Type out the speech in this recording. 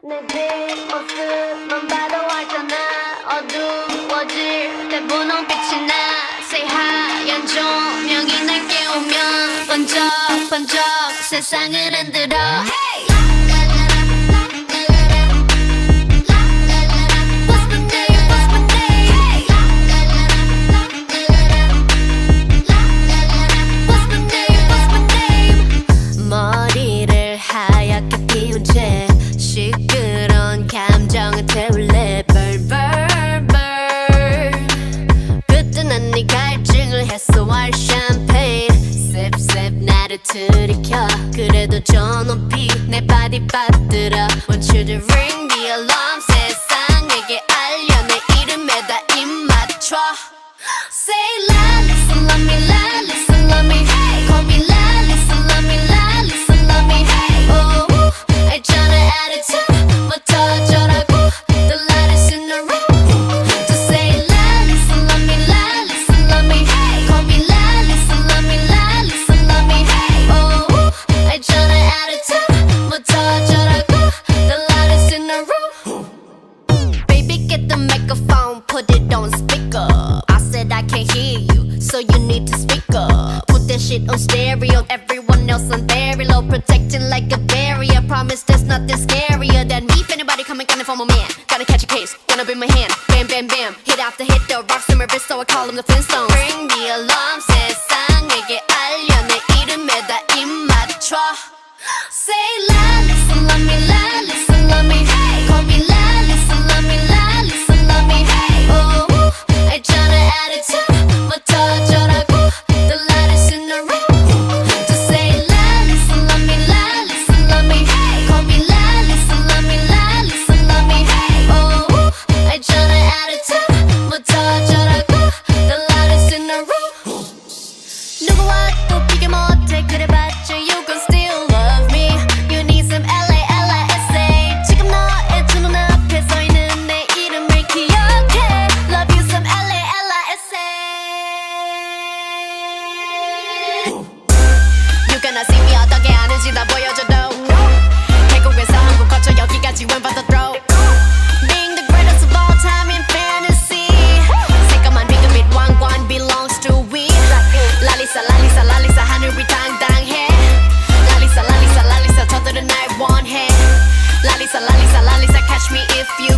내 뒷모습만 봐도 알잖아. 어두워질 때 분홍빛이 나. 새하얀 조명이 날 깨우면 번쩍번쩍 세상을 흔들어. Hey! 머리를 하얗게 피운 채 시끄러운 감정을 태울래. Burn burn burn. 그때 난 네 갈증을 해소할 샴페인 Sip sip 나를 들이켜. 그래도 저 높이 내 바디 빠뜨려. Want you to ring the alarm. 세상에게 알려 내 이름에다 입 맞춰. Say la, listen love me, la, listen love me. Hey, call me la, listen love me, la, listen love me. Hey, oh, 알잖아 attitude부터 저라고. The lightest in the room. Just say la, listen love me, la, listen love me. Hey, call me la, listen love me, la, listen love me. Hey, oh, 알잖아 attitude부터 저라고. The lightest in the room. Baby, get the microphone, put it on speaker. I can't hear you, so you need to speak up. Put that shit on stereo, everyone else on very low, protecting like a barrier. Promise there's nothing scarier than me. If anybody coming for my man, gotta catch a case, wanna be my hand. Bam bam bam, hit after hit, the rocks in my wrist, so I call them the Flintstones. Ring the alarm, 세상에게 알려 내 이름에다 입 맞춰. Say la, listen love me, la, listen love me. Hey, call me la, listen love me, la, listen love me. Hey, oh, 알잖아 attitude부터 저라고. The lightest in the room. Just say la, listen love me, la, listen love me. Hey, call me la, listen love me, la, listen love me. Hey, oh, 알잖아 attitude부터 저라고. The lightest in the room. 누구와 또 비교 못해 그래봤자 you gon' still love me. You need some LA, LISA. 지금 너의 두 눈앞에 서 있는 내 이름을 기억해. Love you some LA, LISA. You gonna see me 어떻게 하는지 다 보여줘도. 태국에서 한국 거쳐 여기까지 went by the throat. Being the greatest of all time in fantasy. 새까만 비그빛 왕관 belongs to we. 랄리사 랄리사 랄리사 하늘 위 당당해. 랄리사 랄리사 랄리사 저들은 날 원해. 랄리사 랄리사 랄리사 catch me if you